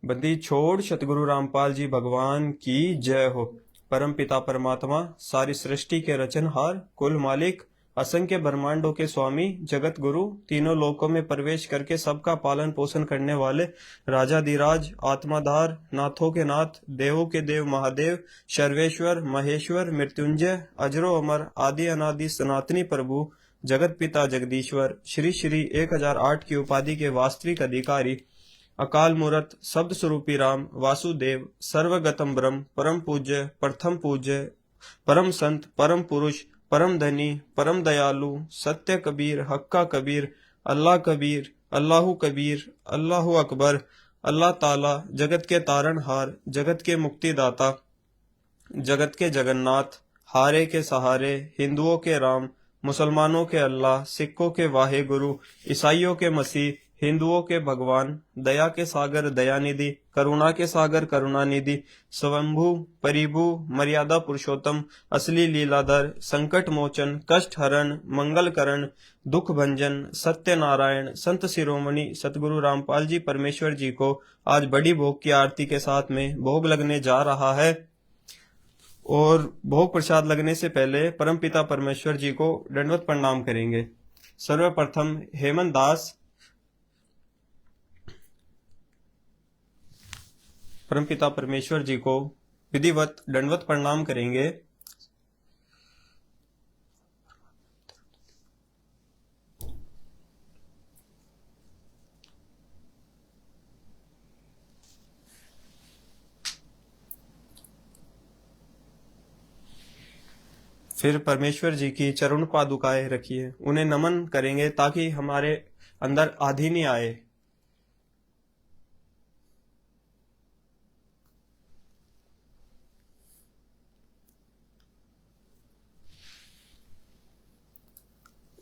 बंदी छोड़ सतगुरु रामपाल जी भगवान की जय हो। परम पिता परमात्मा, सारी सृष्टि के रचनहार, कुल मालिक, असंख्य ब्रह्मांडों के स्वामी, जगत गुरु, तीनों लोकों में प्रवेश करके सबका पालन पोषण करने वाले राजाधिराज, आत्माधार, नाथों के नाथ, देवों के देव महादेव, सर्वेश्वर महेश्वर मृत्युंजय, अजरो अमर, आदि अनादि सनातनी प्रभु, जगत पिता जगदीश्वर, श्री श्री 1008 की उपाधि के वास्तविक अधिकारी, अकाल मूरत शब्द स्वरूपी राम वासुदेव, सर्वगतम ब्रह्म, परम पूज्य, प्रथम पूज्य, परम संत, परम पुरुष, परम धनी, परम दयालु, सत्य कबीर, हक्का कबीर, अल्लाह कबीर, अल्लाहु कबीर, अल्लाहु अकबर, अल्लाह ताला, जगत के तारणहार, जगत के मुक्तिदाता, जगत के जगन्नाथ, हारे के सहारे, हिंदुओं के राम, मुसलमानों के अल्लाह, सिखों के वाहे गुरु, ईसाइयों के मसीह, हिंदुओं के भगवान, दया के सागर दयानिधि, करुणा के सागर करुणानिधि, स्वयंभू परिभू, मर्यादा पुरुषोत्तम, असली लीलाधर, संकट मोचन, कष्ट हरण, मंगल करण, दुख भंजन, सत्य नारायण, संत शिरोमणि सतगुरु रामपाल जी परमेश्वर जी को आज बड़ी भोग की आरती के साथ में भोग लगने जा रहा है। और भोग प्रसाद लगने से पहले परम पिता परमेश्वर जी को दंडवत प्रणाम करेंगे। सर्वप्रथम हेमंत दास परम पिता परमेश्वर जी को विधिवत दंडवत प्रणाम करेंगे। फिर परमेश्वर जी की चरण पादुकाएं रखिए, उन्हें नमन करेंगे ताकि हमारे अंदर आधी नहीं आए।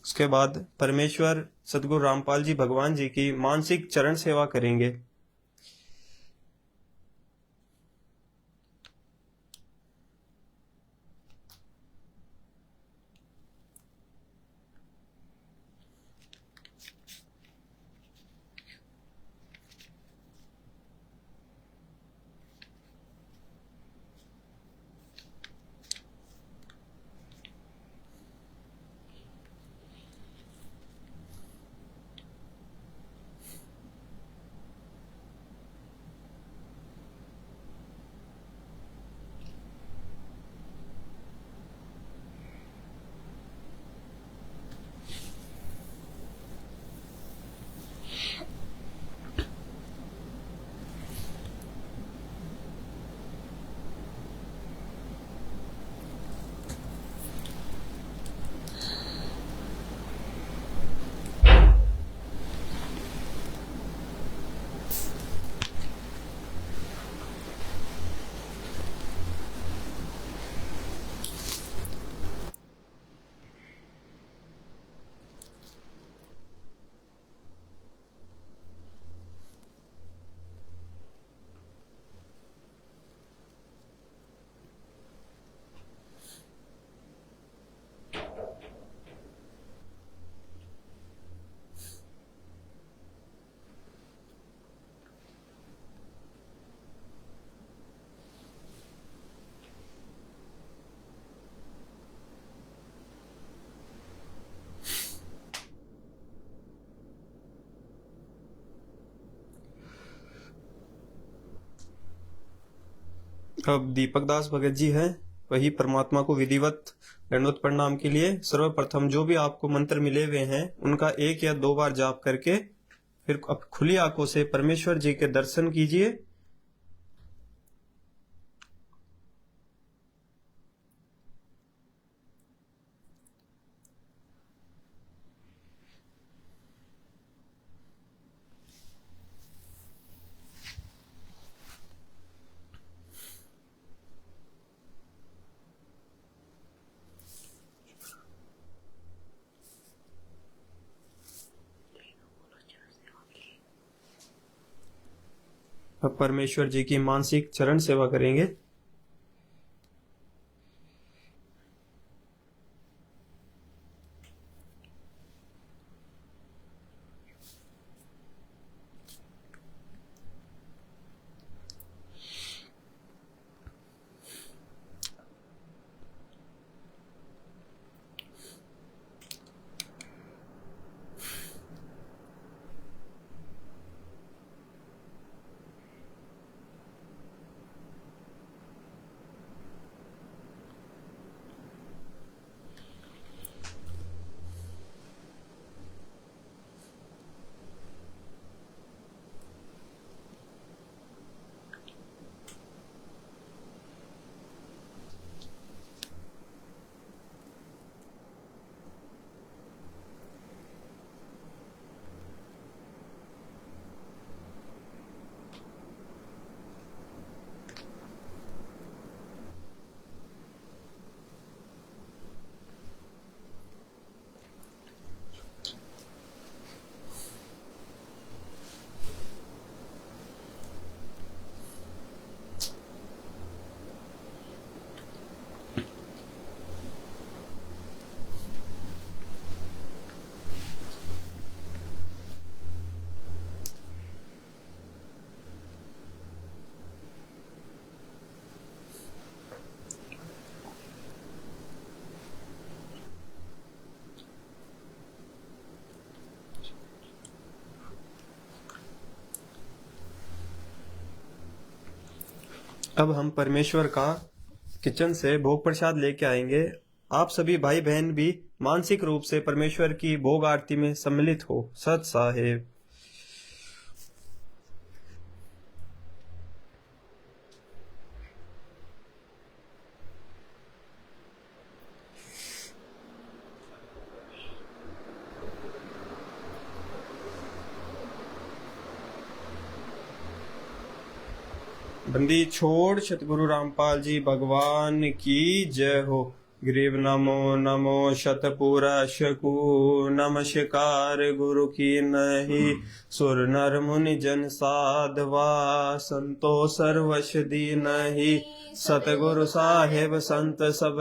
उसके बाद परमेश्वर सतगुरु रामपाल जी भगवान जी की मानसिक चरण सेवा करेंगे। अब दीपक दास भगत जी हैं, वही परमात्मा को विधिवत दंडवत प्रणाम के लिए सर्वप्रथम जो भी आपको मंत्र मिले हुए हैं उनका 1 या 2 बार जाप करके फिर अब खुली आंखों से परमेश्वर जी के दर्शन कीजिए। अब परमेश्वर जी की मानसिक चरण सेवा करेंगे। अब हम परमेश्वर का किचन से भोग प्रसाद लेके आएंगे। आप सभी भाई बहन भी मानसिक रूप से परमेश्वर की भोग आरती में सम्मिलित हो। सत साहेब। बंदी छोड़ सतगुरु रामपाल जी भगवान की जय हो। ग्रीव नमो नमो शतपुरुष को नमस्कार गुरु की नहीं। सुर नर मुनि जन साधवा संतो सर्वश दी नहीं। सतगुरु साहेब संत सब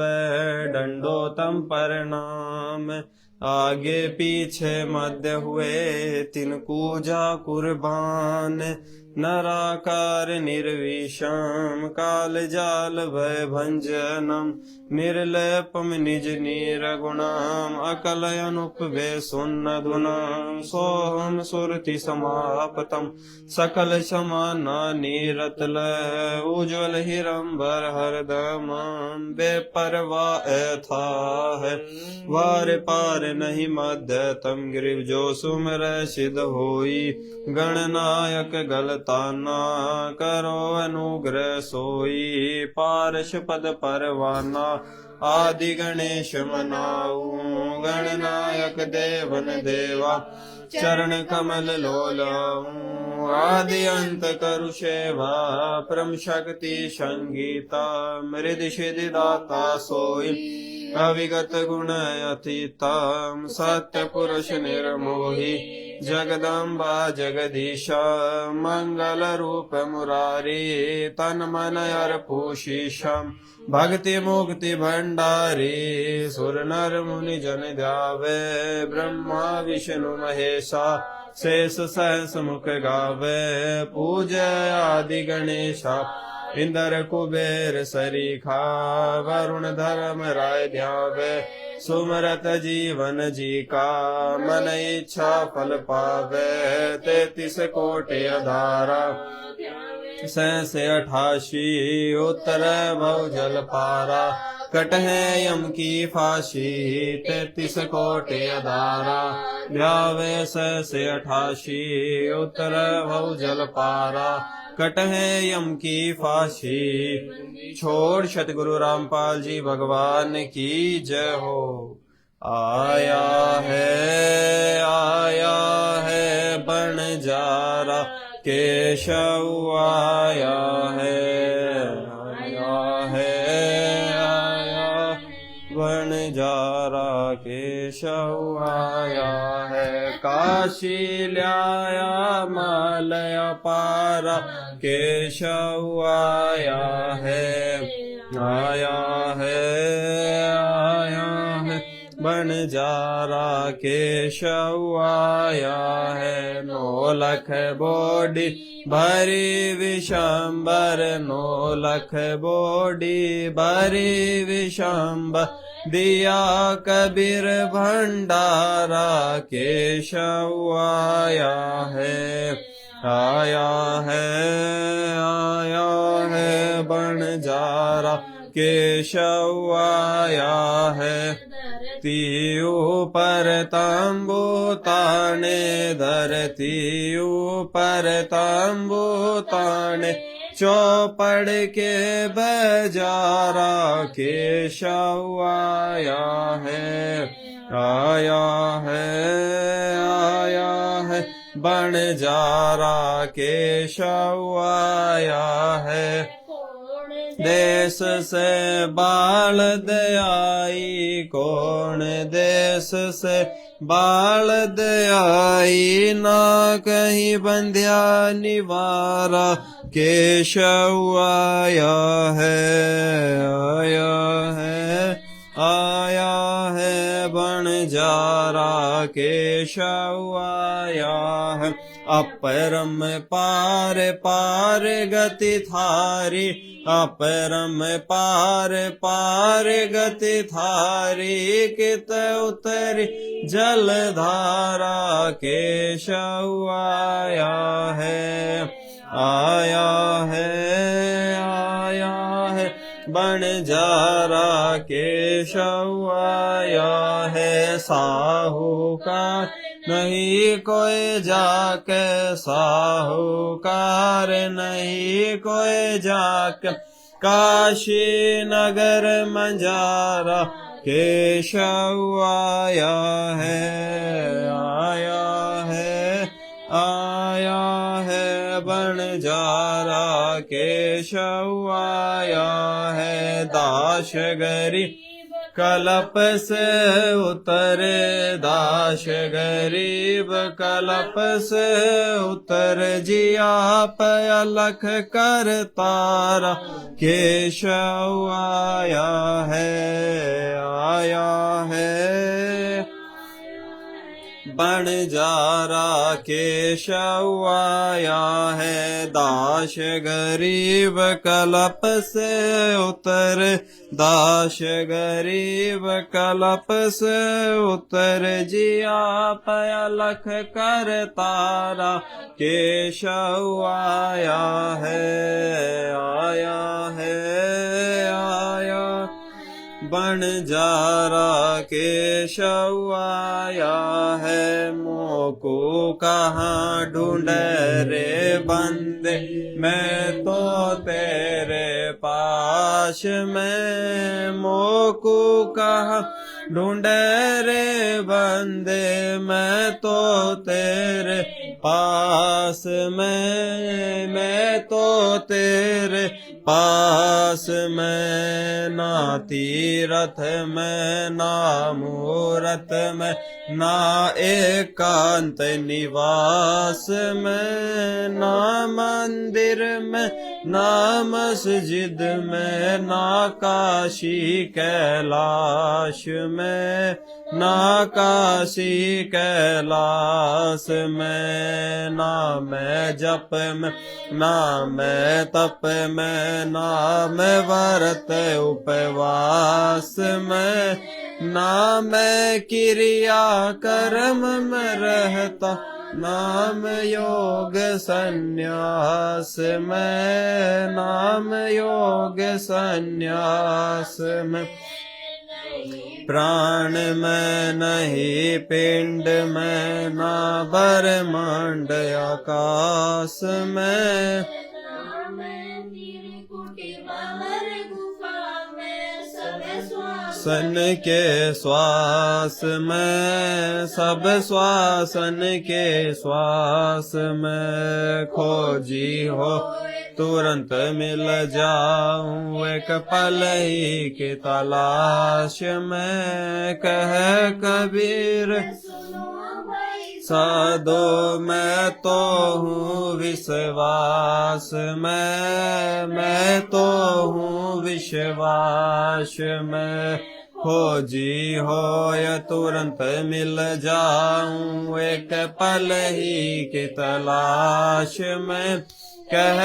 दंडोतम प्रणाम। आगे पीछे मध्य हुए तिनको जा कुर्बान। नराकार निर्विषम काल जाल भय भंजनम। निर्लेपम निज निर्गुणम अकल अनुपवे सुन्न धुनम। सोहम सुरति समापतम सकल समाना नीरतल। उज्ज्वल हिरंबर हरदम बेपरवा था है। वार पार नहीं मध्य तम गिरिव जो सुमर सिद्ध होई। गणनायक गलताना करो अनुग्रह सोई। पारश पद परवाना आदि गणेश मनाऊ। गणनायक देवन देवा चरण कमल लोलाऊं। आदि अंत करु सेवा परम शक्ति संगीता। मृद सिद्धि दाता सोई अविगत गुण अतीतम। सत्य पुरुष निर्मोही जगदम्बा जगदीशा। मंगल रूप मुरारी तन मन अर्पूषिषम। भक्ति मुक्ति भंडारी सुर नर मुनि जन ध्यावे। ब्रह्मा विष्णु महेशा शेष सहस मुख गावे। पूजय आदि गणेशा इंद्र कुबेर सरीखा। वरुण धर्म राय ध्यावे। सुमरत जीवन जी का मन इच्छा फल पावे। 33 कोटि अधारा 88 उत्तर भव जल पारा। कटहे यम की फांसी 33 कोटि अधारा। ध्यावे 88 उत्तर भव जल पारा। कटहे यम की फांसी। छोड़ सतगुरु रामपाल जी भगवान की जय हो। आया है बनजारा केशव आया है। बनजारा केशव आया है। काशी लाया मालया पारा केशव आया है। आया है बनजारा केशव आया है। 9 लाख बोडी भरी विशंबर। 9 लाख बोडी भरी विशंबर। दिया कबीर भंडारा केशव आया है। आया है बनजारा केशव आया है। धरती ऊपर तंबू ताने। धरती ऊपर तंबू ताने। चौपड़ के बजारा केशव आया है। आया है बनजारा केशव आया है। देश से बालद आई कौन देश से बालद आई। ना कहीं बंध्या निवारा केशव आया है। आया है बनजारा केशव आया है। अपरम पार पार गति थारी। अपरम पार पार गति थारी। कित उतरी जलधारा केशव आया है। आया बणजारा केशव आया है साहूकार, नहीं कोई जाके साहूकार, नहीं कोई जाके काशी नगर मंजारा केशव आया है, आया है, आया है बणजारा केशव आया है। दाश गरीब कलप से उतरे, दाश गरीब कलप से उतर, जिया पे अलख कर तारा केशव आया है, आया है बणजारा केशव आया है। दाश गरीब कलप से उतर, दाश गरीब कलप से उतर, जिया पे अलख कर तारा केशव आया है, आया है, आया बणजारा केशव आया है। मोको कहाँ ढूंढे रे बंदे, मैं तो तेरे पास में, मोको कहाँ ढूंढे रे बंदे, मैं तो तेरे पास में, मैं तो तेरे पास में, ना तीरथ में ना मूरत में, ना एकांत निवास में, ना मंदिर में ना मस्जिद में, ना काशी कैलाश में, ना काशी कैलाश में, ना मैं जप में ना मैं तप में, ना मैं व्रत उपवास में, ना मैं क्रिया कर्म में रहता, नाम योग संन्यास में, नाम योग संन्यास में, प्राण में नहीं पिंड में, ना ब्रह्मांड आकाश में, सन के श्वास में, सब श्वासन के श्वास में, खोजी हो तुरंत मिल जाऊं एक पल ही की तलाश में, कह कबीर साधो मैं तो हूँ विश्वास में, मैं तो हूँ विश्वास में, खोजी हो या तुरंत मिल जाऊं एक पल ही की तलाश में, कह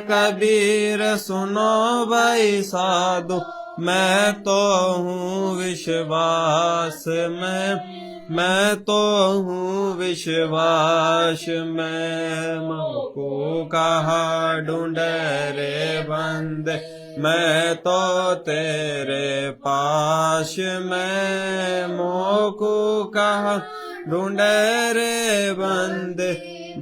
कबीर सुनो भाई साधु मैं तो हूँ विश्वास में, मैं तो हूँ विश्वास में, मुझको कहाँ ढूंढे रे बंदे, मैं तो तेरे पास में, मुझको कहाँ ढूंढे रे बंदे,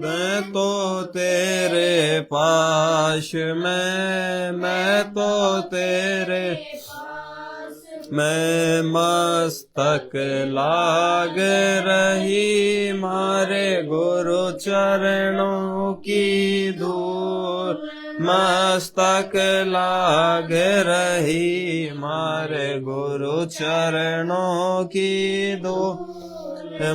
मैं तो तेरे पास में, मैं तो तेरे मैं मस्तक लाग रही मारे गुरु चरणों की धूल, मस्तक लाग रही मारे गुरु चरणों की धूल,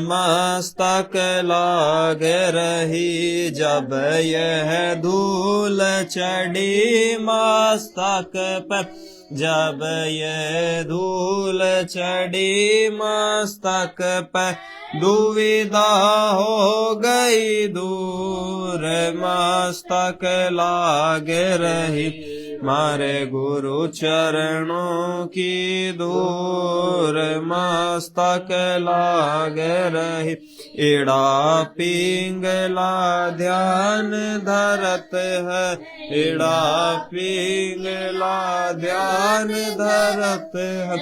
मस्तक लाग रही जब यह धूल चढ़ी मस्तक पर, जब ये धूल चढ़ी मस्तक पर, दुविधा हो गई दूर, मस्तक लाग रही मारे गुरु चरणों की दूर मस्तक लाग रही। एड़ा पिंगला ध्यान धरत है, एड़ा पिंगला ध्यान धरत है।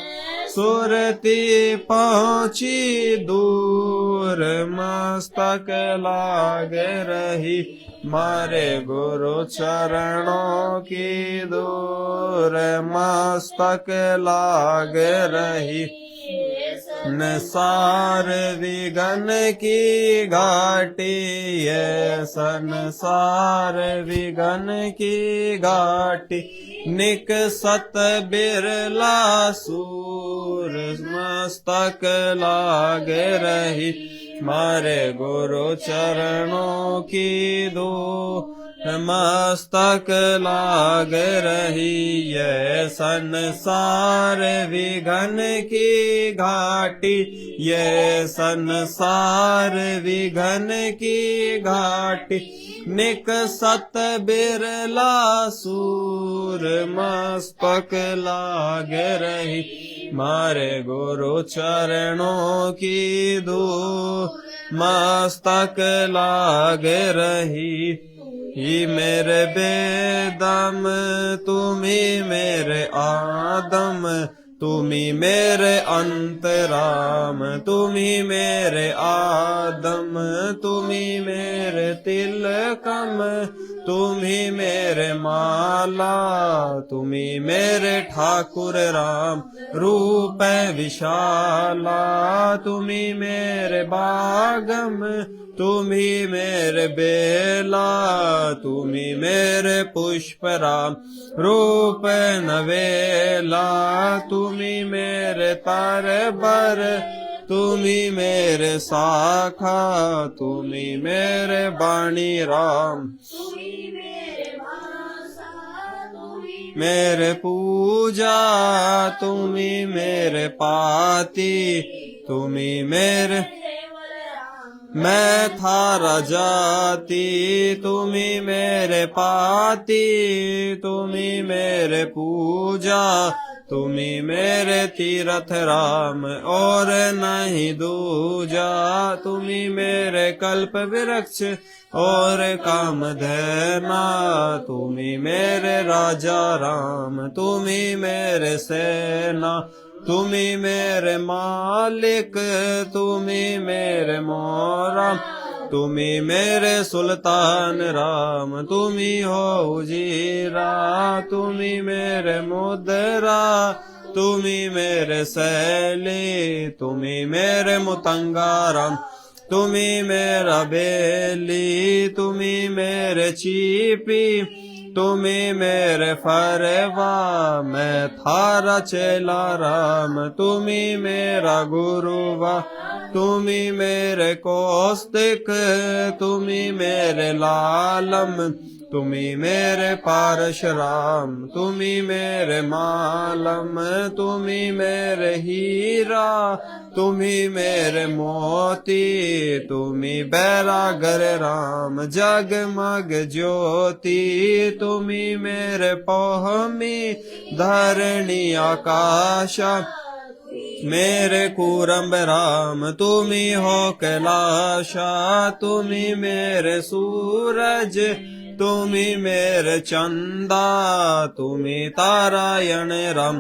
सुरती पहुँची दूर मस्तक लाग रही। मारे गुरु चरणों की दूर मस्तक लाग रही। संसार विघन की घाटी है, संसार विघन की घाटी। निकसत बिरला सूर मस्तक लाग रही। मारे गुरु चरणों की दो मस्तक लाग रही। ये संसार विघन की घाटी, ये संसार विघन की घाटी। निकसत बिरला सूर मस्तक लाग रही। मारे गुरु चरणों की दूर मस्तक लाग रही। ही मेरे बेदम तुम्ही मेरे आदम, तुम्ही मेरे अंतराम। तुम्ही मेरे आदम, तुम्ही मेरे तिलकम। तुम्ही मेरे माला, तुम्ही मेरे ठाकुर राम। रूप विशाला, तुम्ही मेरे बागम। तुम्ही मेरे बेला, तुम्ही मेरे पुष्प राम। रूप नवेला, तुम्ही मेरे तरबर। तुम्ही मेरे साखा, तुम्ही मेरे बाणी राम। मेरे पूजा, तुम्ही मेरे पाती। तुम्ही मेरे मैं थारा जाति, तुम्ही मेरे पाती। तुम्ही मेरे पूजा, तुम्ही मेरे तीरथ राम। और नहीं दूजा, तुम्ही मेरे कल्प वृक्ष और कामधेना। तुम्ही मेरे राजा राम, तुम्ही मेरे सेना। तुम्ही मेरे मालिक, तुम्ही मेरे मोरा। तुम्ही मेरे सुल्तान राम, तुम्ही हो उजीरा। तुम्ही मेरे मुद्रा, तुम्ही मेरे सैली। तुम्ही मेरे मुतंगा राम, तुम्ही मेरा बेली। तुम्ही मेरे चीपी, तुम्ही मेरे फरवा। मैं थारा चेला राम, तुम्ही मेरा गुरुवा। तुम्ही मेरे कौस्तिक, तुम्ही मेरे लालम। तुम्ही मेरे पारशुराम, तुम्ही मेरे मालम। तुम्ही मेरे हीरा, तुम्ही मेरे मोती। तुम्ही बैरागर राम, जगमग ज्योति। तुम्ही मेरे पोहमी, धरणी आकाशा। मेरे कूरम्ब राम, तुम्ही हो कैलाशा। तुम्ही मेरे सूरज, तुम्ही मेरे चंदा। तुम्ही तारायण राम,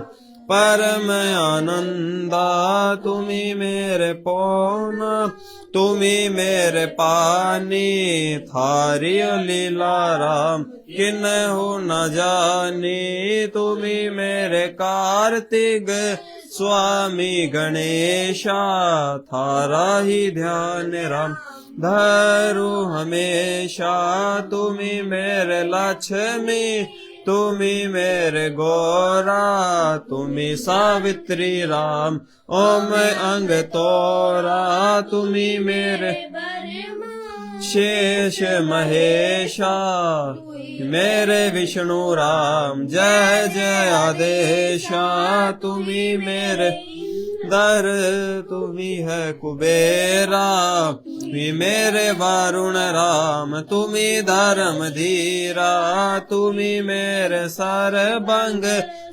परम आनंदा। तुम्ही मेरे पौना, तुम्ही मेरे पानी। थारी लीला राम, किन्हु न जानी। तुम्ही मेरे कार्तिक स्वामी गणेशा। थारा ही ध्यान राम, धरू हमेशा। तुम्ही मेरे लक्ष्मी, तुम्ही मेरे गौरा। तुम्ही सावित्री राम, ओम अंग तोरा। तुम्ही मेरे शेष महेशा, मेरे विष्णु राम। जय जय आदेशा, तुम्ही मेरे दर तुम्ही है कुबेरा, तुम्ही मेरे वरुण राम, तुम्ही धर्म धीरा, तुम्ही मेरे सरबंग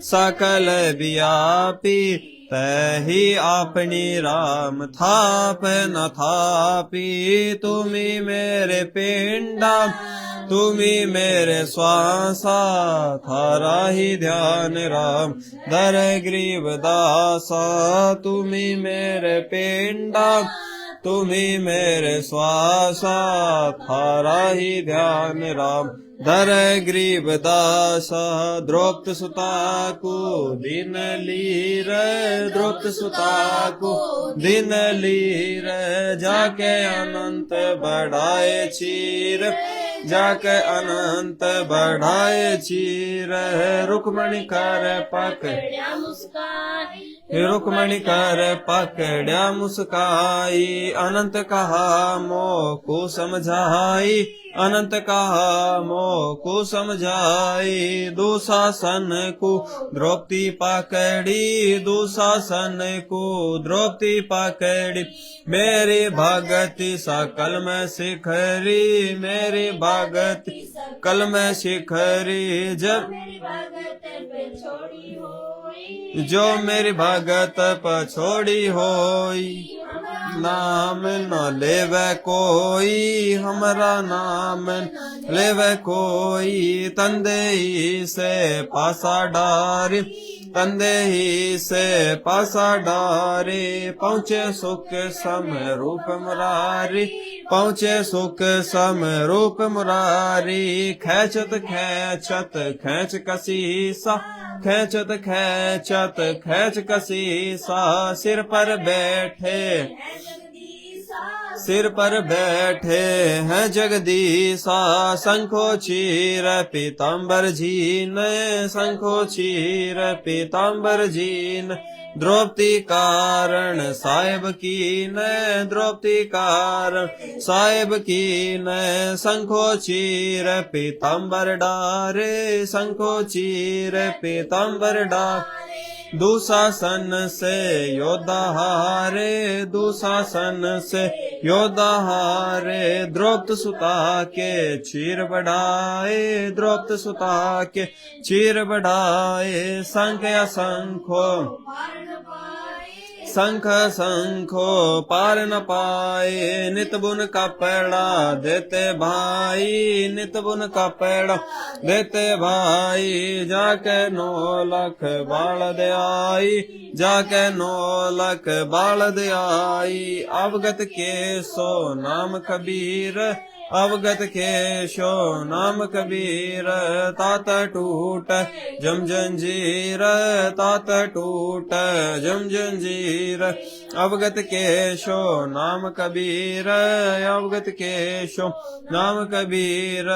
सकल व्यापी, तही आपनी राम थाप न थापी, तुम्ही मेरे पिंडा, तुम्ही मेरे श्वासा, थारा ही ध्यान राम धर ग्रीव दासा, तुम्ही मेरे पिंडा, तुम्ही मेरे श्वासा, थारा ही ध्यान राम धर ग्रीव दासा। द्रौपद सुता को दिन लीर, द्रौपद सुता को दिन लीर, जाके अनंत बढ़ाए चीर, जाके अनंत बढ़ाए चीर, रुक्मणी कर पकड़िया मुस्काई, रुक्मणी कर पकड़िया मुस्काई, अनंत कहा मोह को समझाई, अनंत कहा मोह को समझाई, दुशासन को द्रौपदी पकड़ी, दुशासन को द्रौपदी पकड़ी, मेरी भगति सकल में शिखरी, मेरी भगति कल में शिखरी, जब जो मेरी भगत पछोड़ी होई, नाम न लेवे कोई, हमारा नाम लेवे कोई, तंदे से पासा डारी, तंदे ही से पासा डारी, पहुँचे सुख सम रूप मुरारी, पहुँचे सुख सम रूप मुरारी, खेचत खेचत खेच कसीसा, खेचत खेचत खेच कसीसा, सिर पर बैठे, सिर पर बैठे हैं जगदीशा, शंखो चीर पीताम्बर जीन, शंखो चीर पीताम्बर जीन, द्रौपदी कारण साहेब की न, द्रौपदी कारण साहेब की न, शंखो चीर पीताम्बर डारे, शंखो चीर पीताम्बर डारे, दुशासन से योद्धा हारे, दुशासन से योद्धा हारे, द्रौपद सुता के चीर बढ़ाए, द्रौपद सुता के चीर बढ़ाए, शंख असंखो शंख शंखो पार न पाए, नित बुन कपड़ा देते भाई, नित बुन कपड़ा देते भाई, जाके 9 लाख बाल दे आई, जाके 9 लाख बाल दे आई, अवगत के सो नाम कबीर, अवगत के शो नाम कबीर, तात टूट जम जंजीर, तात टूट जम जंजीर, अवगत के शो नाम कबीर, अवगत के शो नाम कबीर,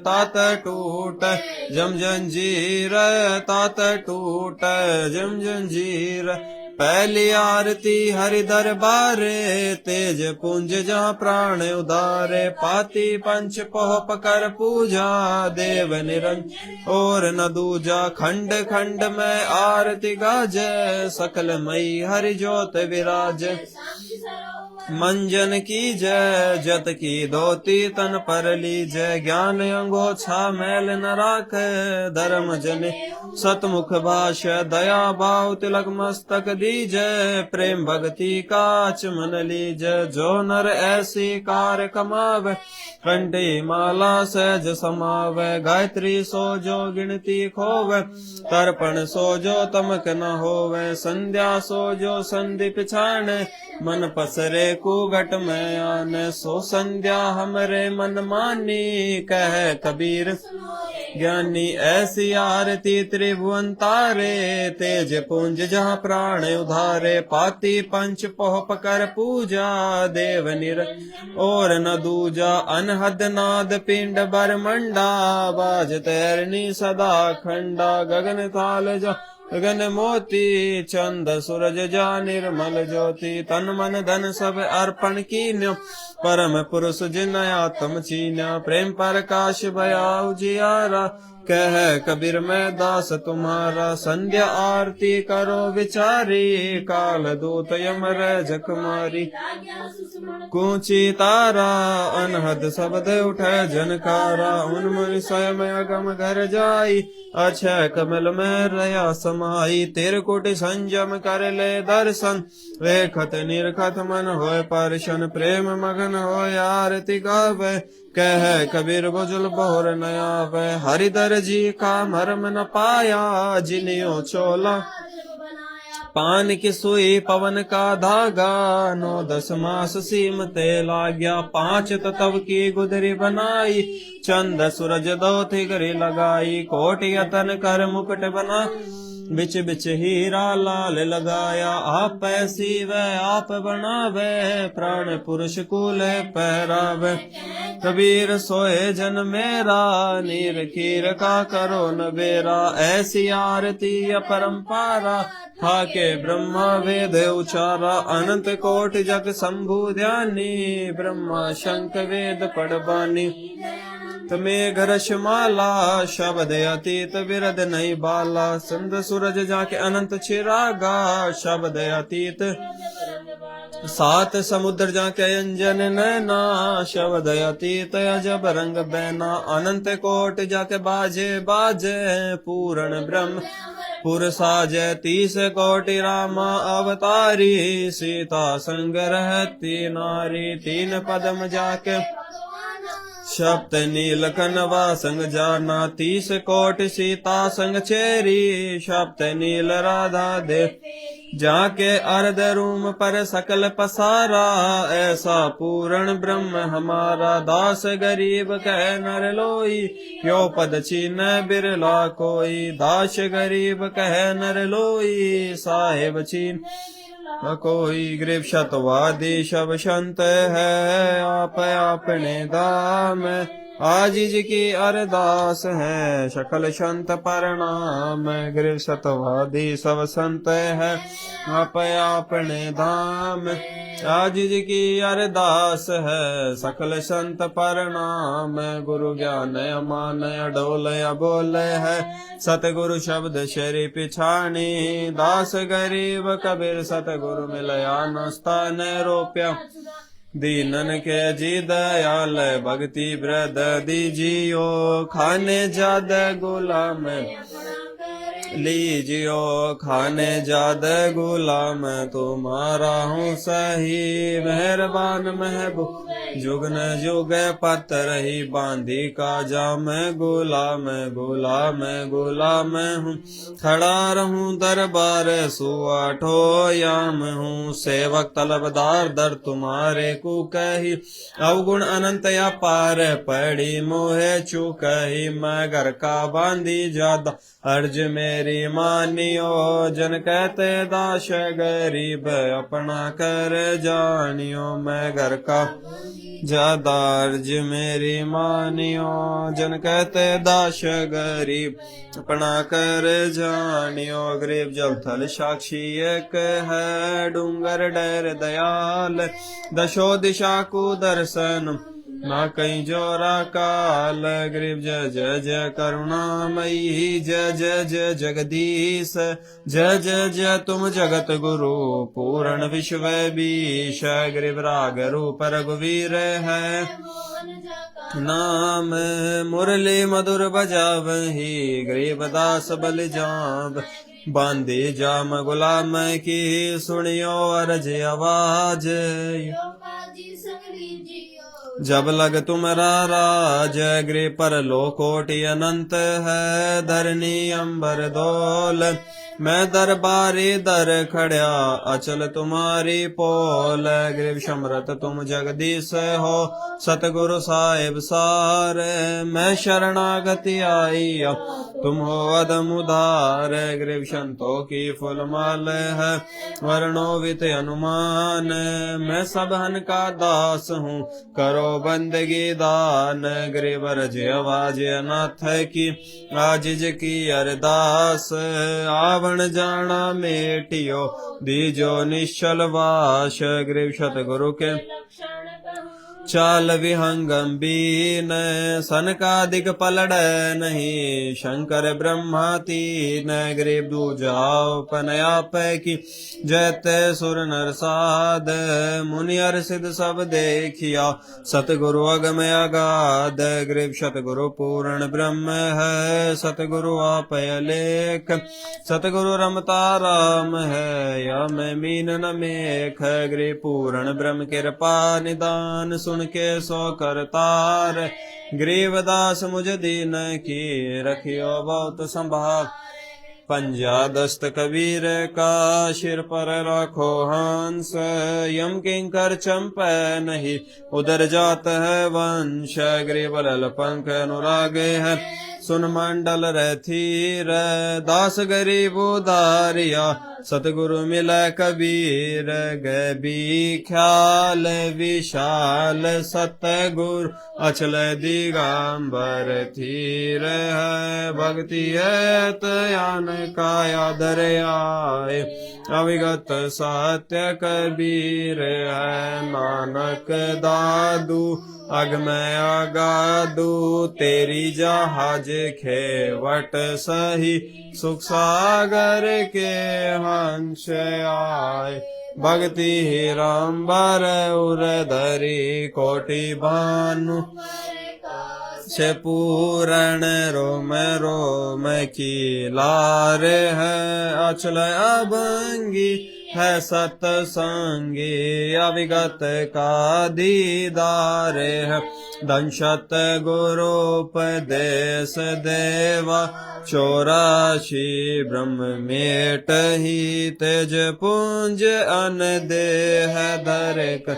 तात टूट जम जंजीर, तात टूट जम जंजीर, पहली आरती हरि दरबारे, तेज पुंज जहाँ प्राण उदारे, पाती पंच पोह पकर पूजा, देव निरंजन और न दूजा, खंड खंड में आरती गाजे, सकल मई हरि ज्योत विराज, मंजन की जय, जत की धोती तन पर लीजय, ज्ञान अंगोछा मैल न राख, धर्म जने सतमुख भाष, दया भाव तिलक मस्तक दीजय, प्रेम भक्ति काच मन लीजय, जो नर ऐसी कार कमावे, कंठी माला सहज समावे, गायत्री सो जो गिनती खोवे, तर्पण सो जो तमक न होवे, संध्या सो जो संधि पिछाने, मन पसरे कुघट में आने, सो संध्या हमरे मन मानी, कह कबीर ज्ञानी, ऐसी आरती त्रिभुवन तारे, तेज पुंज जहाँ प्राण उधारे, पाती पंच पोह पकर पूजा, देव निर और न दूजा, अनहद नाद पिंड बरमंडा, बाज तैरनी सदा खंडा, गगन ताल जा गगन मोती, चंद सूरज जा निर्मल ज्योति, तन मन धन सब अर्पण कीन्यो, परम पुरुष जिन आत्म चीन्या, प्रेम प्रकाश भया उजियारा, कह कबीर मैं दास तुम्हारा, संध्या आरती करो विचारी, काल दूत यमर जख मारी। कूची तारा अनहद शब्द उठे जनकारा, उन्मुनि स्वयं अगम घर जाई, अक्षय कमल में रया समाई। तिरकुट संयम कर ले दर्शन, रेखत निरखत मन होय परशन, प्रेम मगन होय आरती गावे, कह कबीर बुजुल बहुर न आवे। हरिदर जी का मर्म न पाया, जिनियो चोला पान की सुई पवन का धागा, 9-10 मास सीम ते लाग्या, 5 तत्व की गुदरी बनाई, चंद सूरज दो थिगरी लगाई, कोटि यतन कर मुकुट बना, बिच बिच हीरा लाल लगाया, आप सीवे आप बनावे, प्राण पुरुष कूल पहरावे। कबीर सोए जन मेरा, नीर खीर का करो न बेरा, ऐसी आरती अपरंपारा, हाके ब्रह्मा वेद उचारा, अनंत कोट जग शंभु ध्यानी, ब्रह्मा शंख वेद पढ़बानी। तमें घरश माला, शब्द अतीत बिरद नहीं बाला, संद सूरज जाके अनंत चिरागा, शब्द अतीत 7 समुद्र जाके अंजन नैना, शब्द अतीत अजब रंग बैना, अनंत कोट जाके बाजे बाजे, पूर्ण ब्रह्म पुर साजे, 30 कोटि रामा अवतारी, सीता संग रहती नारी, 3 पदम जाके सप्त नीलकनवा संग जाना, 30 कोटि सीता संग चेरी, सप्त नील राधा दे, जाके अर्ध रूम पर सकल पसारा, ऐसा पूर्ण ब्रह्म हमारा, दास गरीब कह नर लोई, यो पद छीन बिरला कोई, दास गरीब कह नर लोई, साहेब छीन कोई। गरीब शतवादी शब संत है, आप अपने दाम, आजीज की अरदास है, सकल संत प्रणाम। गरीब शतवादी सब संत है, आप अपने धाम, आजीज की अरदास है, सकल संत प्रणाम। गुरु ज्ञान अमान अडोल अबोल है, सतगुरु शब्द शरी पिछानी, दास गरीब कबीर सतगुरु मिलया नस्तान रोप्या, दीनन के जी दयाल भक्ति ब्रद दीजियो, खाने जाद गुलाम लीजियो, खाने जाद गुलाम तुम्हारा हूँ सही, मेहरबान महबूब जुग न जुग पत रही, बांधी का जाम गुलाम गुलाम गुलाम हूँ, खड़ा रहूं दरबार सुआ ठोयाम हूँ, सेवक तलबदार दर तुम्हारे को कही, अवगुण अनंत या पार पड़ी मोहे चुकही, मैं घर का बांधी ज्यादा अर्ज मेरी मानियो, जन कहते दाश गरीब अपना कर जानियो, मैं घर का ज्यादा अर्ज मेरी मानियो, जन कहते दाश गरीब अपना कर जानियो। गरीब जल थल साक्षी एक है, डूंगर डर दयाल, दशो दिशा को दर्शन ना कहीं जोरा काल। गरीब जय जय जय करुणामयी, जय जय जय जगदीश, जय जय जय तुम जगत गुरु पूर्ण विश्व बीश। गरीब राग रूप रघुवीर है, नाम मुरली मधुर बजावही, गरीब दास बल जाब, बांधे जाम गुलाम की सुनियो अरज आवाज, जब लग तुम्हारा राज। गृह पर लोकोटि अनंत है, धरनी अंबर दोल, मैं दरबारी दर खड़ा अचल तुम्हारी पोल। गरीब समरत तुम जगदीश हो, सतगुरु साहिब सार, मैं शरणागति आई तुम हो अदम उधार। गरीब संतों की फुलमाल है, वर्णोवित अनुमान, मैं सबहन का दास हूँ करो बंदगी दान। गरीब रज आवाज अनाथ की आजिज की अरदास, आवण जाना मेटियो दीजो निश्चल वास। गरीब सतगुरु के चाल विहंगम बीन सनकादिक पलड़ नहीं शंकर ब्रह्मा तीन ग्रीव दूजाओ पनया पैकी जैते सुर नर साध मुनि अर सिद्ध सब देखिया सतगुरु अगम अगाध ग्रीव सतगुरु पूर्ण ब्रह्म है सतगुरु आप लेख सतगुरु रमता राम है या मैं मीन न मेख ग्रीव पूर्ण ब्रह्म कृपा निदान सुन के सो करतार ग्रीवदास मुझ दीन की रखियो बहुत संभाल पंजा दस्त कबीर का शिर पर रखो हंस यम किंकर चंप नहीं उधर जात है वंश ग्रीव लल पंख अनुराग है सुन मंडल रथीर दास गरीब उदारिया सतगुरु मिला कबीर गबी ख्याल विशाल सतगुरु अचल दिगंबर थीर है भक्ति है तयान काया धर आए अविगत सत्य कबीर है नानक दादू अगमय अगादू तेरी जहाज खेवट सही सुख सागर के हंस आए भक्ति हिरंबर उर धरी कोटि भानु से पूरण रोम रोम की लार है अचल अभंगी है सतसंगी अविगत का दीदार है दंशत गुरुपदेश देवा 84 ब्रह्म मेट ही तेज पुंज अन देह धरक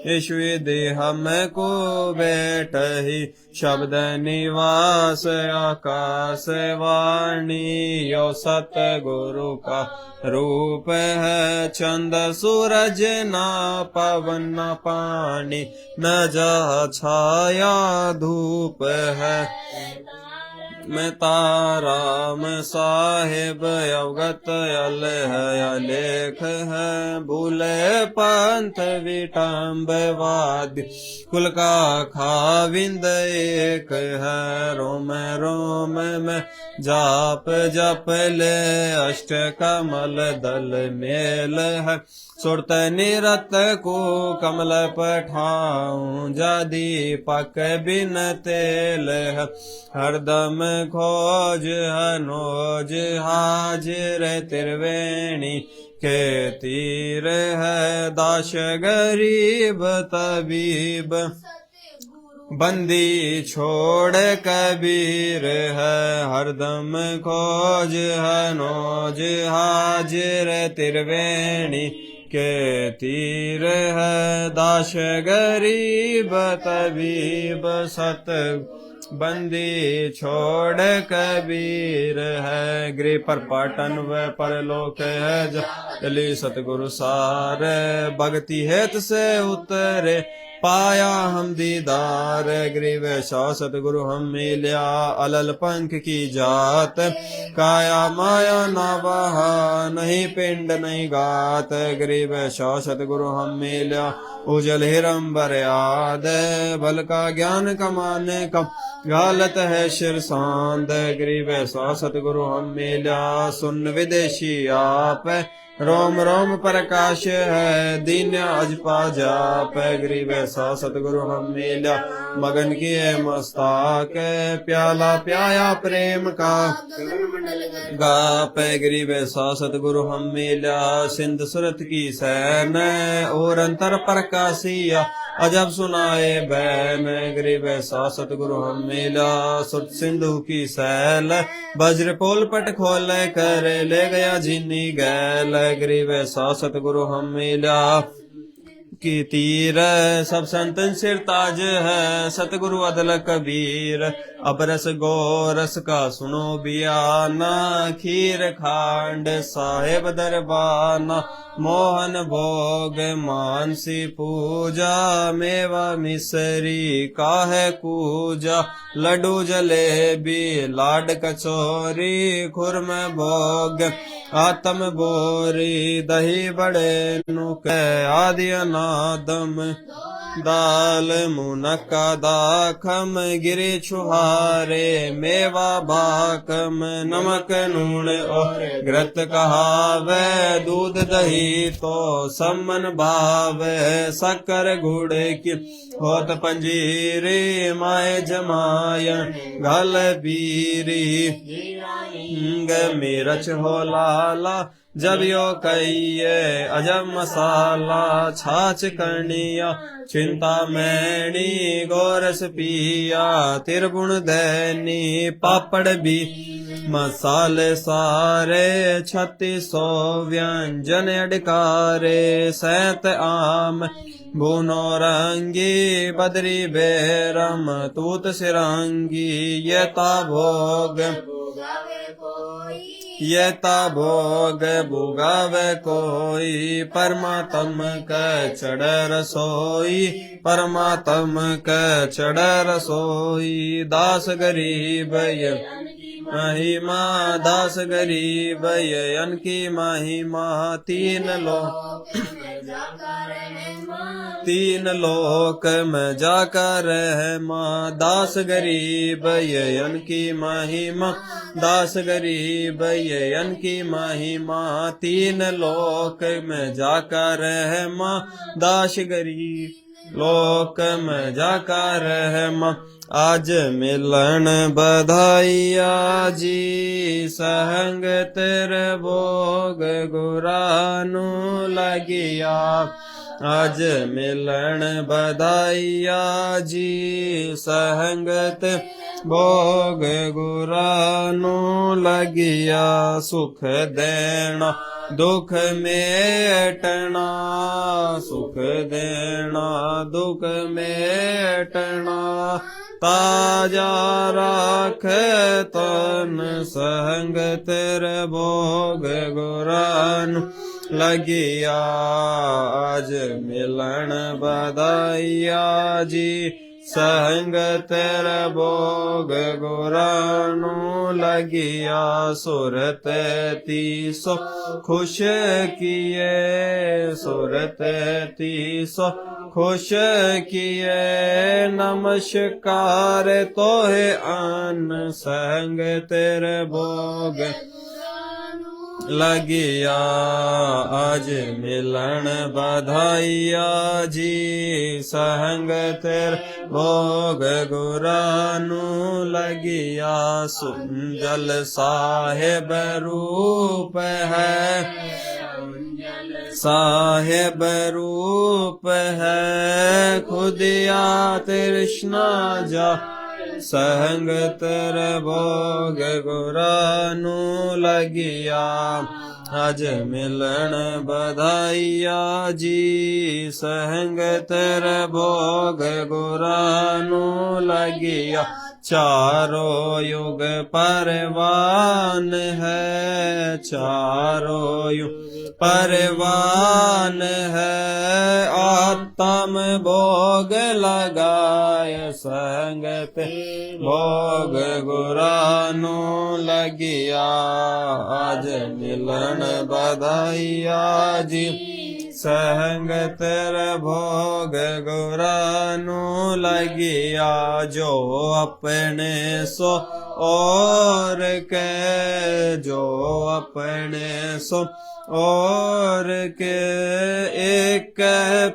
ईश्वी देह में को बैठ ही शब्द निवास आकाश वाणी यो सतगुरु का रूप है चंद सूरज ना पवन न पानी न जा छाया धूप है मैं तारा मैं साहेब अवगत अल है लेख है भूले पंथ विटम्बवाद कुल का खाविंद एक है रोम रोम में जाप जप ले अष्ट कमल दल मेल है सुरत निरत को कमल पठाऊं जादी पक बिन तेल है हरदम खोज हनोज हाजिर त्रिवेणी के तीर है दाश गरीब तबीब बंदी छोड़ कबीर है हरदम खोज हनोज हाजिर त्रिवेणी के तीर है दाश गरीब तबीब सत बंदी छोड़ कबीर है गृह पर पाटन व परलोक है जली सतगुरु सार भक्ति हेत से उतरे पाया हम दीदार ग्रीव सतगुरु हम मिल्या अलल पंख की जात काया माया ना बहा नहीं पिंड नहीं गात ग्रीव सतगुरु हम मिल्या उजल हिरंबर याद बल का ज्ञान कमाने का गालत है शिर सांद ग्रीव सतगुरु हम मिल्या सुन विदेशी आप रोम रोम प्रकाश है दीन अजपा जाप ग्रीव सतगुरु हम मिल्या मगन किए मस्ताक प्याला प्याया प्रेम का गाप ग्रीव सतगुरु हम मिल्या सिंध सुरत की सैन और अंतर प्रकाशिया अजब सुनाए बैन ग्रीव सतगुरु हम मिल्या सुत सिंधु की सैल वज्र पोल पट खोल कर ले गया जिन्नी गैल ग्रीव सतगुरु हम मिल्या की तीर सब संतन सिर ताज है सतगुरु अदल कबीर अब रस गोरस का सुनो बियाना खीर खांड साहेब दरबाना मोहन भोग मानसी पूजा, मेवा मिसरी काहे कूजा, लड्डू जलेबी लाड कचौरी, खुरम भोग आत्म बोरी, दही बड़े नुक आदि अनादम, दाल मुनक्का दाखम गिरी छुहारे, मेवा भाकम नमक नून और घृत कहावे, दूध दही तो सम्मन भावे, शक्कर गुड़ की होत पंजीरी, माए जमायन घल बीरी, मिर्च हो लाला जब यो कहिए, अजब मसाला छाछ कनिया, चिंता मैणी गोरस पिया, तिरगुण दैनी पापड़ भी, मसाले सारे 3600 व्यंजन अडकारे, सैत आम भूनो रंगी, बदरी बेरम तूत सिरंगी, यता भोग यता भोग भुगावे कोई, परमात्म क चढ़ रसोई, परमात्म क चढ़ रसोई, दास गरीब महिमा, दास गरीब यन की महिमा, तीन लोक में जाकर रहमा, दास गरीब यन की महिमा, दास गरीब यन की महिमा, तीन लोक में जाकर रहमा, दास गरीब लोक में जाकर रहमा, आज मिलन बधाइया जी, सहंग तेरे भोग गुरानु लगिया, आज मिलन बधाइया जी, सहंगत भोग गुरानु लगिया, सुख देना दुख मेटना, सुख देना दुख मेटना, ताजा राख तन संग तेरे भोग गुरानु लगिया, आज मिलन बधाइया जी, संग तेरे भोग गुरानु लगिया, सुरत तीसो खुश किए, सुरत तीसो खुश किए, नमस्कार तोहे आन, संग तेरे भोग लगिया, आज मिलन बधाइया जी, सहंग तेरे भोग गुरानु लगिया, सुंजल साहेब रूप है, साहेब रूप है, खुदिया तृष्णा जा, सहंग तेरे भोग गुरानु लगिया, आज मिलन बधाइया जी, सहंग तेरे भोग गुरानु लगिया, चारों युग परवान है, चारों युग परवान है, आत्म भोग लगाय, संगत भोग गुरानु लगिया, आज मिलन बधाइया जी, संग तेरे भोग गुरानु लगिया, जो अपने सो और के, जो अपने सो और के, एक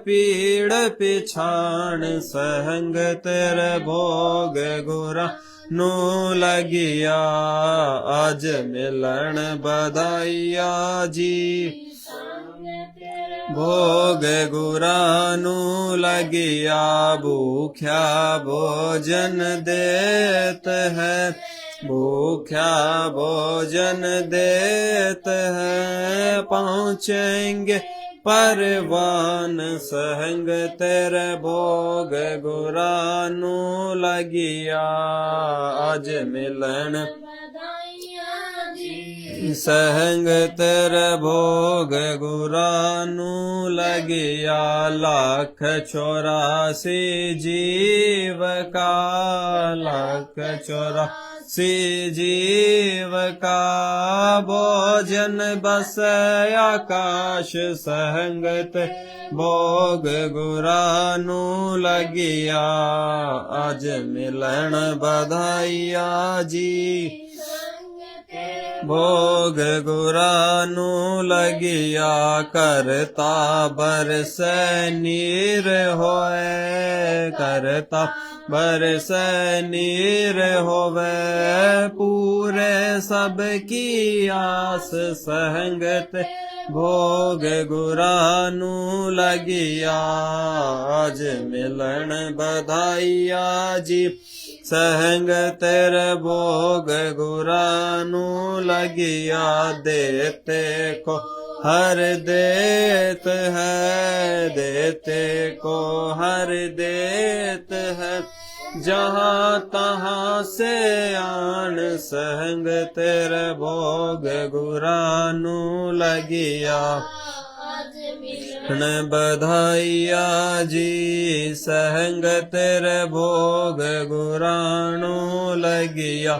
पीड़ पिछाण, संग तेरे भोग गुरानु लगिया, आज मिलन बधाइया जी, भोग गुरानु लगिया, भूख्या भोजन देत है, भूख्या भोजन देत है, पहुँचेंगे परवान, संग तेरे भोग गुरानु लगिया, आज मिलन सहंग तेरे भोग गुरानु लगिया लाख 84 जीव का, लाख 84 जीव का भोजन बस आकाश सहंगत भोग गुरानु लगिया आज मिलन बधाइया जी भोग गुरानु लगिया करता बरस नीर होए करता बरस नीर होवे पूरे सबकी आस सहंगत भोग गुरानु लगिया आज मिलन बधाइया जी सहंग तेरे भोग गुरानु लगिया देते को हर देत है देते को हर देत है जहाँ तहाँ से आन सहंग तेरे भोग गुरानु लगिया बधाइया जी सहंग तेरे भोग गुरानु लगिया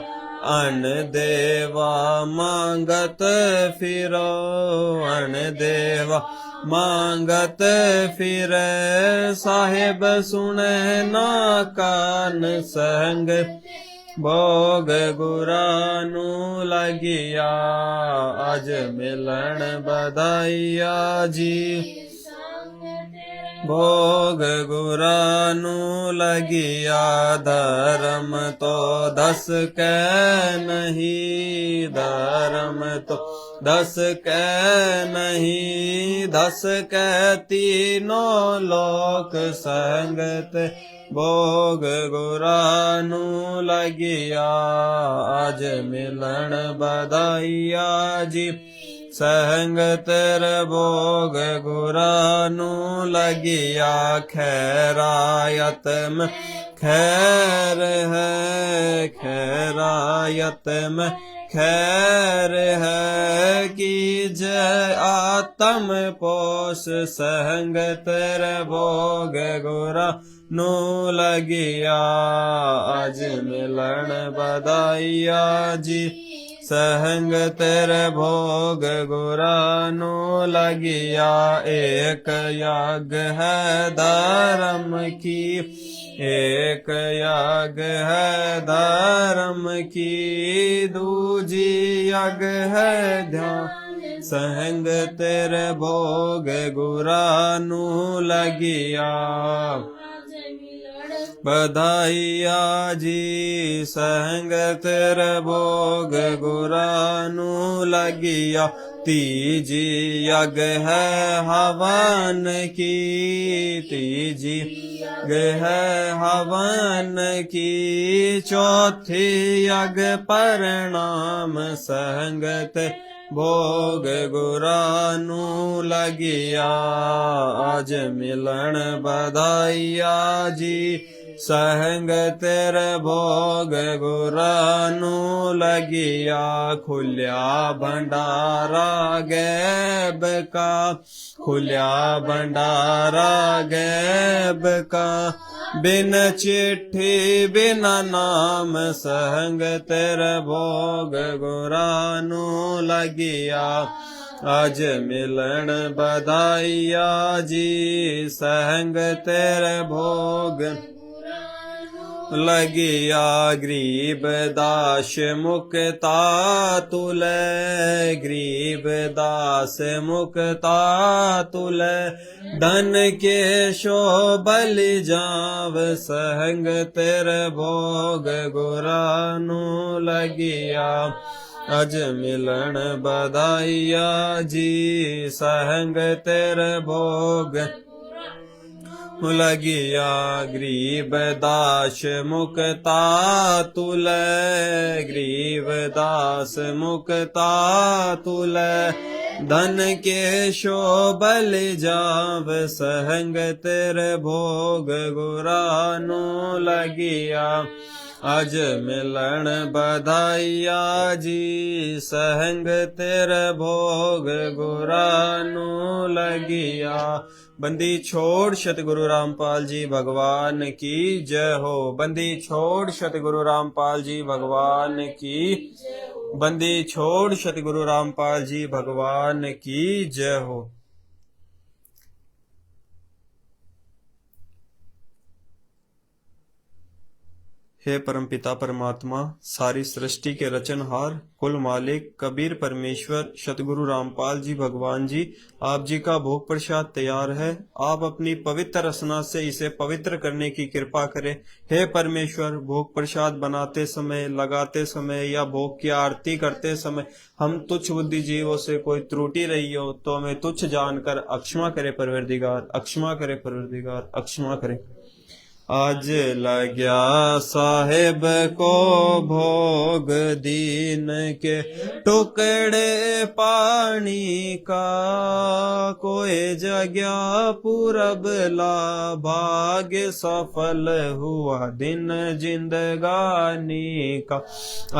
अन देवा मांगत फिरो अन देवा मांगत फिरे साहेब सुने ना कान संग भोग गुरानु लगिया आज मिलन बधाइया जी भोग गुरानु लगिया धर्म तो 10 कै नहीं धर्म तो 10 कै नहीं 10 कै तीनों लोक संगत भोग गुरानु लगिया आज मिलन बधाइया जी सहंग तेरे भोग गुरानु लगिया खैरायत में खैर है खैरायत में खैर है कि जय आत्म पोष सहंग तेरे भोग गुरानु लगिया आज मिलन बधाइया जी सहंग तेरे भोग गुरानु लगिया एक याग है धर्म की एक याग है धर्म की दूजी याग है ध्यान सहंग तेरे भोग गुरानु लगिया बधाइया जी सहंग तेरे भोग गुरानु लगिया तीजी यज्ञ है हवन की तीजी यज्ञ है हवन की चौथी यज्ञ परिणाम संगत भोग गुरानु लगिया आज मिलन बधाइया जी सहंग तेरे भोग गुरानु लगिया खुल्या भंडारा गैब का खुल्या भंडारा गैब का बिन चिट्ठी बिना नाम सहंग तेरे भोग गुरानु लगिया आज मिलन बधाइया जी सहंग तेरे भोग लगिया गरीब दास मुक्ता तुले गरीब दास मुक्ता तुले धन के शोभल जाव सहंग तेरे भोग गुरानु लगिया अज मिलन बधाइया जी सहंग तेरे भोग लगिया गरीब दास मुक्ता तुले गरीब दास मुक्ता तुले धन के शोभल जाव सहंग तेरे भोग गुरानु लगिया आज मिलन बधाइया जी सहंग तेरे भोग गुरानु लगिया। बंदी छोड़ सतगुरु रामपाल जी भगवान की जय हो। बंदी छोड़ सतगुरु रामपाल जी भगवान की। बंदी छोड़ सतगुरु रामपाल जी भगवान की जय हो। हे परमपिता परमात्मा सारी सृष्टि के रचनहार कुल मालिक कबीर परमेश्वर सतगुरु रामपाल जी भगवान जी, आप जी का भोग प्रसाद तैयार है। आप अपनी पवित्र रसना से इसे पवित्र करने की कृपा करें। हे परमेश्वर, भोग प्रसाद बनाते समय, लगाते समय या भोग की आरती करते समय हम तुच्छ बुद्धि जीवों से कोई त्रुटि रही हो तो हमें तुच्छ जानकर अक्षमा करे परवरदिगार, अक्षमा करे परवरदिगार, अक्षमा करे। आज लग्या साहेब को भोग दीन के टुकड़े पानी का, कोई जगया पूरब ला भाग्य सफल हुआ दिन जिंदगानी का।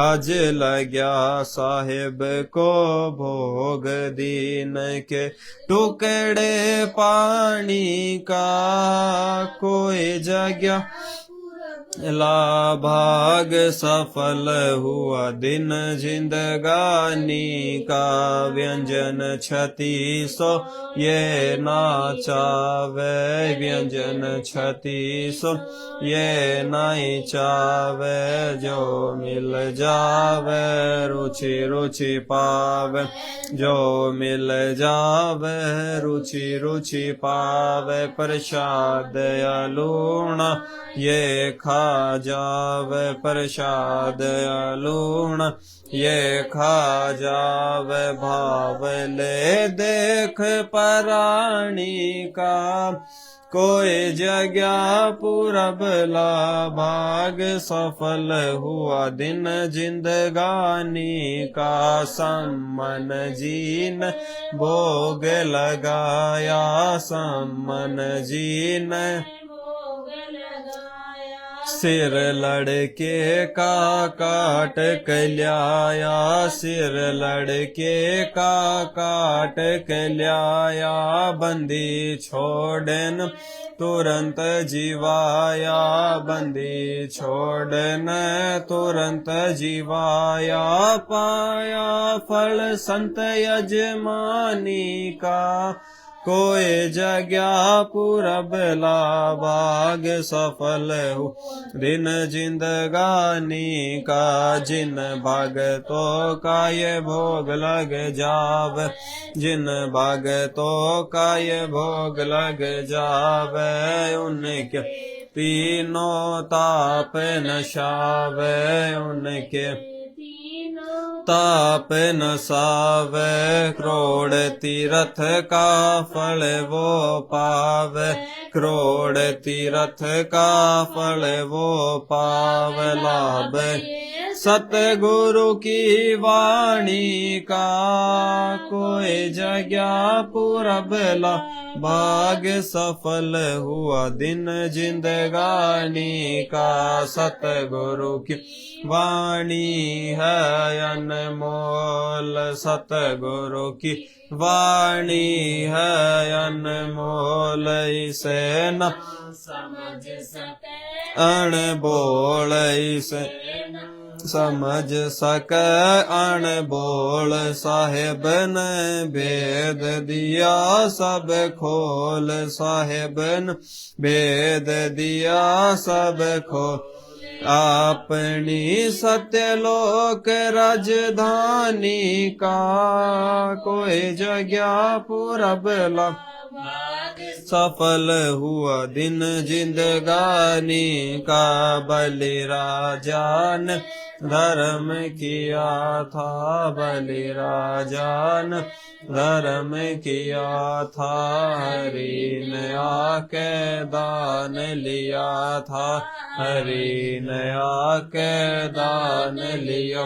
आज लग्या साहेब को भोग दीन के टुकड़े पानी का, कोई जगया ला भाग सफल हुआ दिन जिंदगानी का। व्यंजन 3600 ये नाचावे, व्यंजन 3600 ये नहीं चावे, जो मिल जावे रुचि रुचि पावे, जो मिल जावे रुचि रुचि पावे। प्रसाद अलूणा ये खा जावे, प्रसाद अलूणा ये खा जावे। भाव ले देख पराणी का, कोई जगया पूरब ला भाग सफल हुआ दिन जिंदगानी का। सम्मन जीन भोग लगाया, सम्मन जीन सिर लड़के का काट कल्याया, सिर लड़के का काट कल्याया। बंदी छोड़न तुरंत जीवाया, बंदी छोड़न तुरंत जीवाया। पाया फल संत यजमानी का, कोई जगया पूरब ला भाग सफल हो दिन जिंदगानी का। जिन भगतों का ये भोग लग जाव, जिन भगतों का ये भोग लग जावे, उनके तीनों ताप नशावे, उनके ताप नसावे। करोड़ तीरथ का फल वो पावे, करोड़ तीरथ का फल वो पाव। लाभ सतगुरु की वाणी का, कोई जगया पूरब ला भाग सफल हुआ दिन जिंदगानी का। सतगुरु की वाणी है अनमोल, सतगुरु की वाणी है अनमोल। इसे न समझ सके अनबोल, इसे समझ सके अनबोल। साहेब ने भेद दिया सब खोल, साहेब ने भेद दिया सब खोल। अपनी सत्यलोक राजधानी का, कोई जगया पूरब ला सफल हुआ दिन जिंदगानी का। बलि राजा ने धर्म किया था, बलि राजा ने धर्म किया था। हरि ने आके दान लिया था, हरि ने आके दान लिया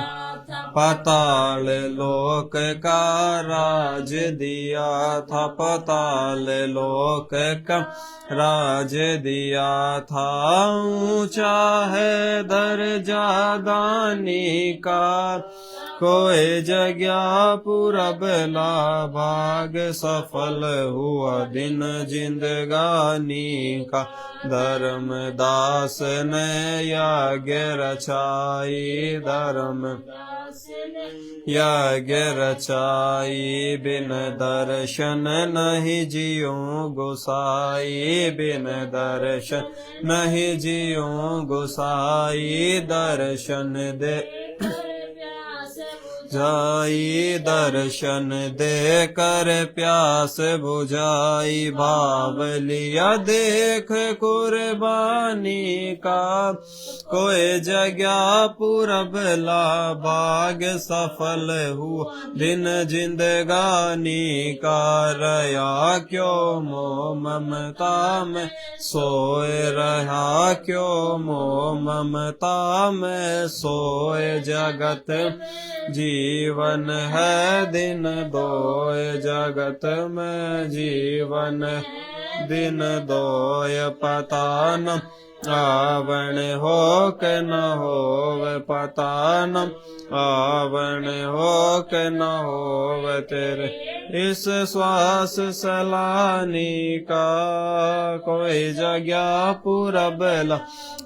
पाताल लोक का राज दिया था, पाताल लोक का राज दिया था। ऊंचा है दर्जा दानी का, कोई जगह पूरब ला भाग सफल हुआ दिन जिंदगानी का। धर्मदास ने यज्ञ रचाई, धर्म यज्ञ रचाई, बिन दर्शन नहीं जियो गोसाई, बिन दर्शन नहीं जियो गोसाई। दर्शन दे जाई, दर्शन दे कर प्यास बुझाई, भाव लिया देख कुर्बानी का। कोई जगह पूरब ला भाग सफल हुआ दिन जिंदगानी का। रहा क्यों मोह ममता में सोए, रहा क्यों मोह ममता में सोए। जगत जीवन है दिन दोय, जगत में जीवन दिन दोय। पता न आवण हो के न होव, पता न आवण हो के न होव तेरे इस श्वास सलानी का। कोई जगह पूरब ला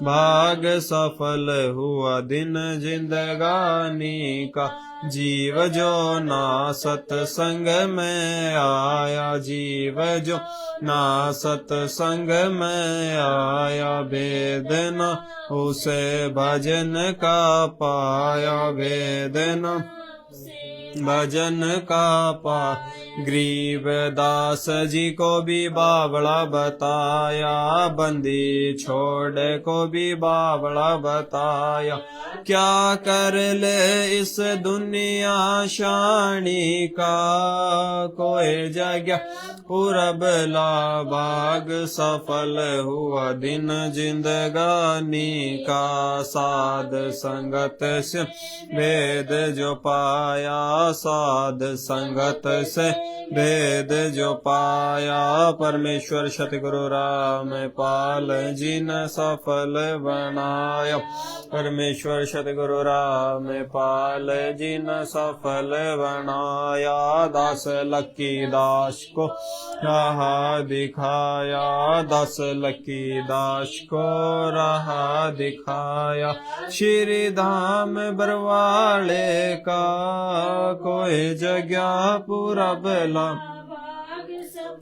भाग सफल हुआ दिन जिंदगानी का। जीव जो ना सत्संग में आया, जीव जो ना सत्संग में आया। भेद न उसे भजन का पाया, भेद न भजन का पा। गरीबदास जी को भी बावड़ा बताया, बंदी छोड़ को भी बावड़ा बताया। क्या कर ले इस दुनिया शानी का, कोई जगह पूरब ला भाग सफल हुआ दिन जिंदगानी का। साध संगत से भेद जो पाया, साध संगत से भेद जो पाया। परमेश्वर सतगुरु राम पाल जी ने सफल बनाया, परमेश्वर सतगुरु राम पाल जी ने सफल बनाया। दास लक्की दास को राह दिखाया, दास लक्की दास को राह दिखाया। श्री धाम बरवाले का, कोई जगह पूरब ला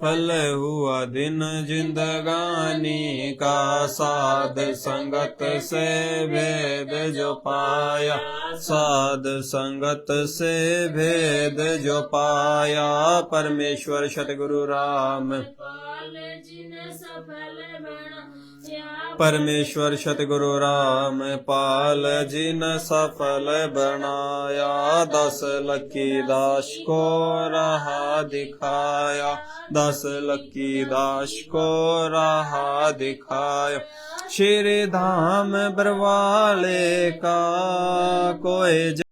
फल हुआ दिन जिंदगानी का। साध संगत से भेद जो पाया, साध संगत से भेद जो पाया। परमेश्वर सतगुरु राम परमेश्वर सतगुरु राम पाल जी ने सफल बनाया। दस लक्की दास को राह दिखाया, दस लक्की दास को राह दिखाया। श्री धाम बरवाले का कोई